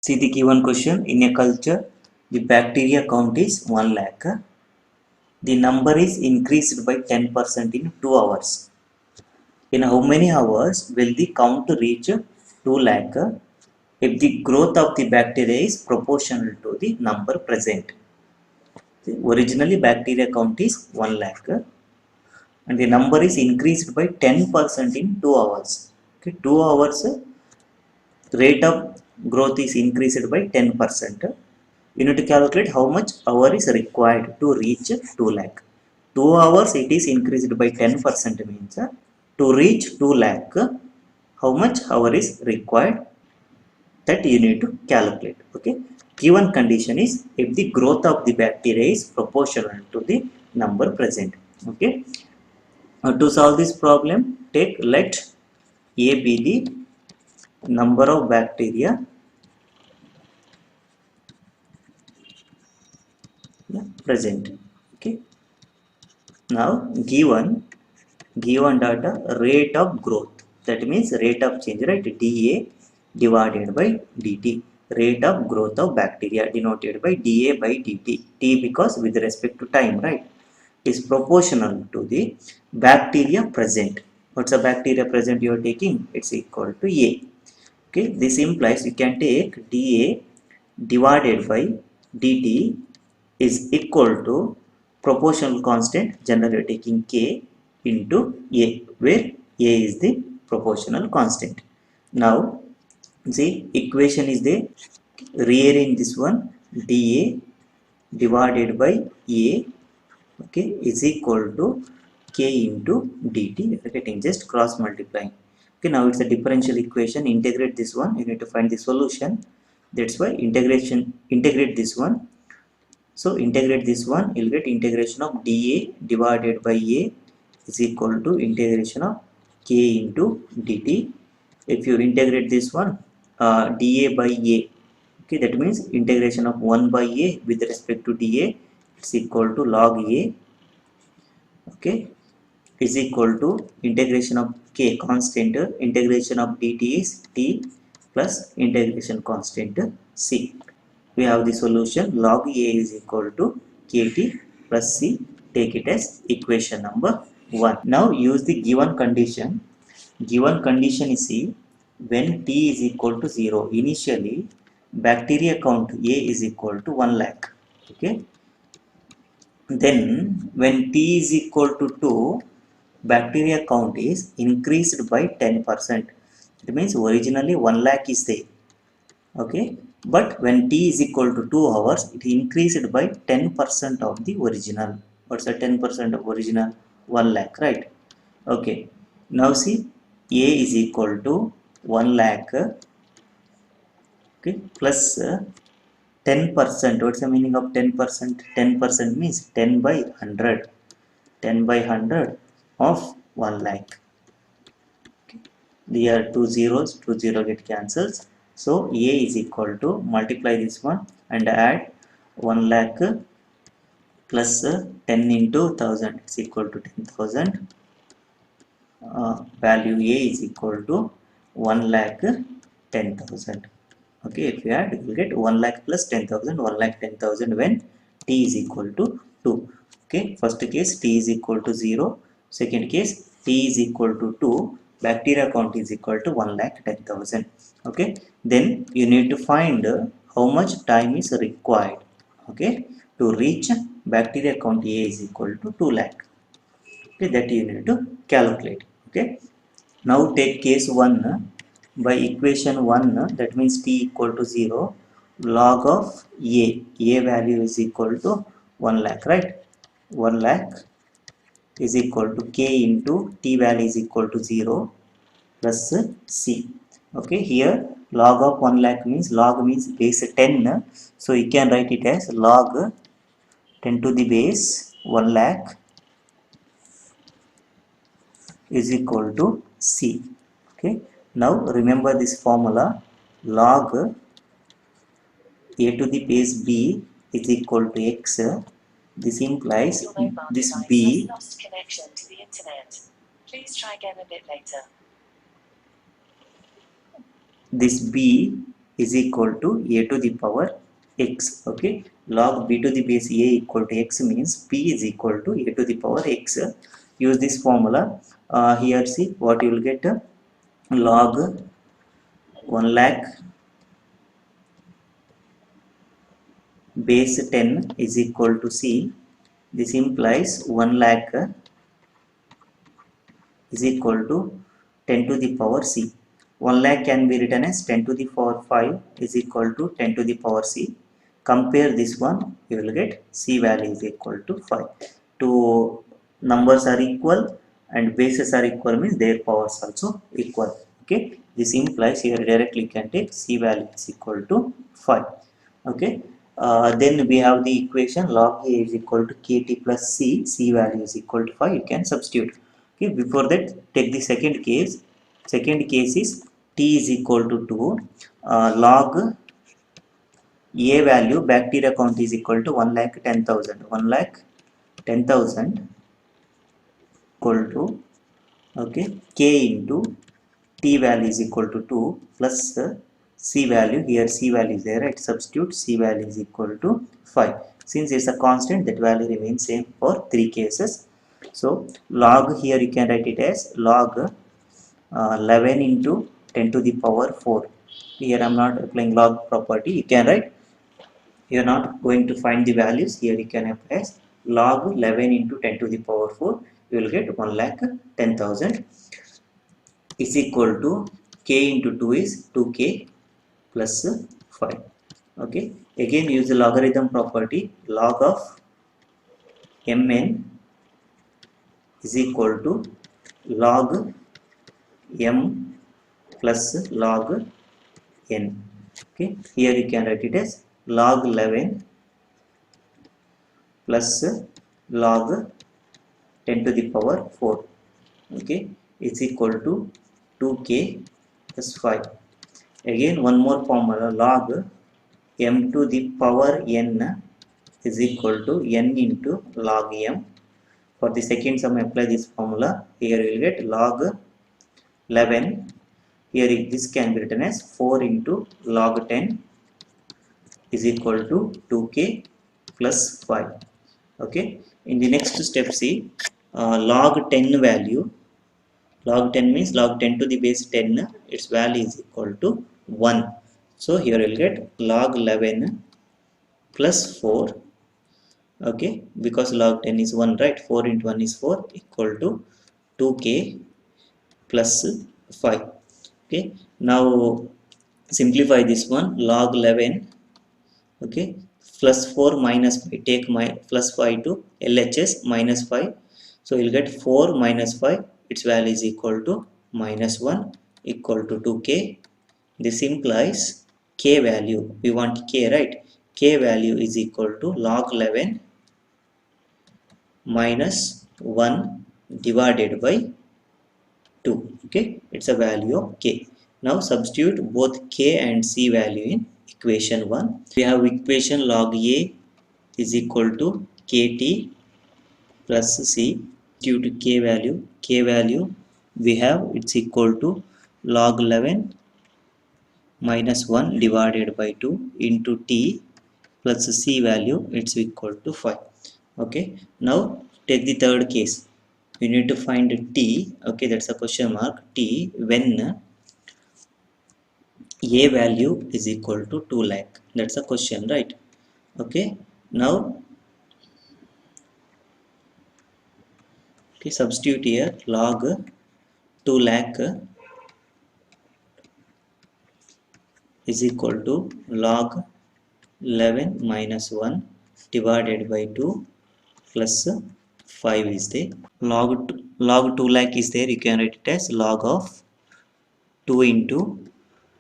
See the given question. In a culture, the bacteria count is 1 lakh. The number is increased by 10% in 2 hours. In how many hours will the count reach 2 lakh if the growth of the bacteria is proportional to the number present? See, originally bacteria count is 1 lakh and the number is increased by 10% in 2 hours. Okay, 2 hours rate of growth is increased by 10%. You need to calculate how much hour is required to reach 2 lakh. 2 hours it is increased by 10% means to reach 2 lakh how much hour is required, that you need to calculate. Okay, given condition is if the growth of the bacteria is proportional to the number present. Okay, to solve this problem, take let A be the number of bacteria present. Okay, now given data rate of growth, that means rate of change, right? dA divided by dt, rate of growth of bacteria denoted by dA by dt. T because with respect to time, right, is proportional to the bacteria present. What's the bacteria present you are taking? It's equal to A. Okay, this implies you can take dA divided by dt is equal to proportional constant, generally taking k into A, where A is the proportional constant. Now the equation is there, rearrange this one, dA divided by A, okay, is equal to k into dt. We're getting just cross multiplying. Okay, now it's a differential equation. Integrate this one, you need to find the solution. That's why integrate this one. So integrate this one, you'll get integration of dA divided by A is equal to integration of k into dt. If you integrate this one, dA by A, okay, that means integration of 1 by A with respect to dA, it's equal to log A, okay, is equal to integration of k constant, integration of dt is t plus integration constant c. We have the solution log A is equal to kt plus c. Take it as equation number 1. Now use the given condition. Given condition is C, when t is equal to 0, initially bacteria count A is equal to 1 lakh. Okay, then when t is equal to 2, bacteria count is increased by 10%. It means originally 1 lakh is there. Okay, but when t is equal to 2 hours, it increased by 10% of the original. What's the 10% of original? 1 lakh, right? Okay, now see, A is equal to 1 lakh, okay, plus 10%. What's the meaning of 10%? 10% means 10 by 100. 10 by 100 of 1 lakh. Okay. There are two zeros, 2 get cancels. So A is equal to, multiply this one and add 1 lakh plus 10 into 1000, it's equal to 10,000. Value A is equal to 1 lakh 10,000. Okay, if you add, you will get 1 lakh plus 10,000, 1 lakh 10,000 when t is equal to 2. Okay, first case t is equal to 0, second case t is equal to 2, bacteria count is equal to 1 lakh 10,000. Okay, then you need to find how much time is required, okay, to reach bacteria count A is equal to 2 lakh. Okay, that you need to calculate. Okay, now take case 1 by equation 1, that means t equal to 0, log of A value is equal to 1 lakh, right? 1 lakh is equal to k into t value is equal to 0 plus c. Okay, here log of 1 lakh means, log means base 10, so you can write it as log 10 to the base 1 lakh is equal to c. Okay, now remember this formula, log A to the base b is equal to x. This implies this b, lost connection to the internet. Please try again a bit later. this b is equal to a to the power x. Okay, log b to the base a equal to x means b is equal to a to the power x. Use this formula. Here see what you will get. Log 1 lakh base 10 is equal to c. This implies 1 lakh is equal to 10 to the power c. 1 lakh can be written as 10 to the power 5 is equal to 10 to the power c. Compare this one, you will get c value is equal to 5. Two numbers are equal and bases are equal means their powers also equal. Okay, this implies here directly you can take c value is equal to 5. Okay, then we have the equation log a is equal to kt plus c value is equal to 5. You can substitute. Okay, before that take the second case. Second case is t is equal to 2. Log a value bacteria count is equal to 1 lakh 10,000. 1 lakh 10,000 equal to, okay, k into t value is equal to 2 plus c value. Here c value is there, right? Substitute c value is equal to 5. Since it's a constant, that value remains same for 3 cases. So log, here you can write it as log 11 into 10 to the power 4. Here I'm not applying log property. You can write, you are not going to find the values. Here you can apply as log 11 into 10 to the power 4. You will get 1 lakh 10,000 is equal to k into 2 is 2k plus 5. Okay, again use the logarithm property. Log of mn is equal to log m plus log n. Okay, here you can write it as log 11 plus log 10 to the power 4. Okay, it's equal to 2k plus 5. Again one more formula, log m to the power n is equal to n into log m. For the second sum apply this formula. Here you will get log 11. Here this can be written as 4 into log 10 is equal to 2k plus 5. Okay, in the next step see log 10 value. Log 10 means log 10 to the base 10, its value is equal to 1. So here you will get log 11 plus 4. Okay, because log 10 is 1, right? 4 into 1 is 4 equal to 2k plus 5. Okay, now simplify this one. Log 11, okay, plus 4 minus 5, take my plus 5 to LHS minus 5. So you'll get 4 minus 5, its value is equal to minus 1 equal to 2k. This implies k value, we want k, right? K value is equal to log 11 minus 1 divided by 2. Okay, it's a value of k. Now substitute both k and c value in equation 1. We have equation log a is equal to kt plus c. Due to k value we have, it's equal to log 11 minus 1 divided by 2 into t plus c value, it's equal to 5. Okay, now take the third case. We need to find t. Okay, that's a question mark. T when a value is equal to 2 lakh. That's a question, right? Okay, now okay, substitute here log 2 lakh is equal to log 11 minus 1 divided by 2 plus 5 is there. Log 2 lakh is there. You can write it as log of 2 into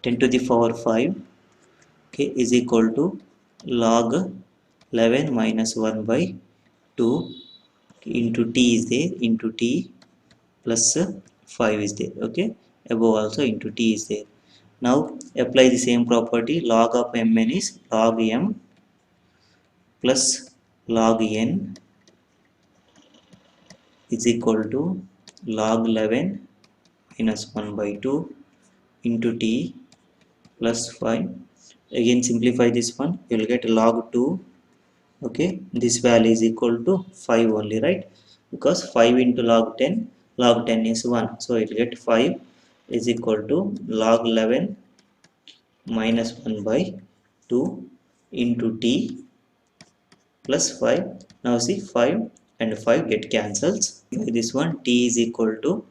10 to the power 5, okay, is equal to log 11 minus 1 by 2 into t is there, into t plus 5 is there. Okay, above also into t is there. Now apply the same property. Log of mn is log m plus log n is equal to log 11 minus 1 by 2 into t plus 5 Again simplify this one, you will get log 2. Okay, this value is equal to 5 only, right? Because 5 into log 10 is 1, so it will get 5 is equal to log 11 minus 1 by 2 into t plus 5. Now see 5 and 5 get cancels. By this one, t is equal to,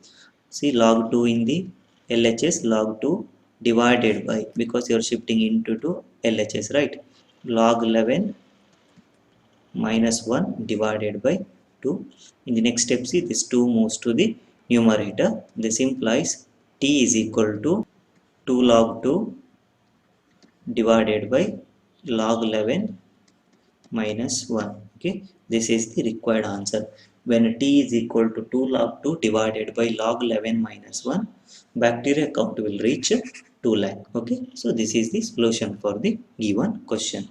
see, log 2 in the LHS, log 2 divided by, because you are shifting into to LHS, right? Log 11 minus 1 divided by 2. In the next step, see, this 2 moves to the numerator. This implies t is equal to 2 log 2 divided by log 11 minus 1. Okay, this is the required answer. When t is equal to 2 log 2 divided by log 11 minus 1, bacteria count will reach 2 lakh. Okay, so this is the solution for the given question.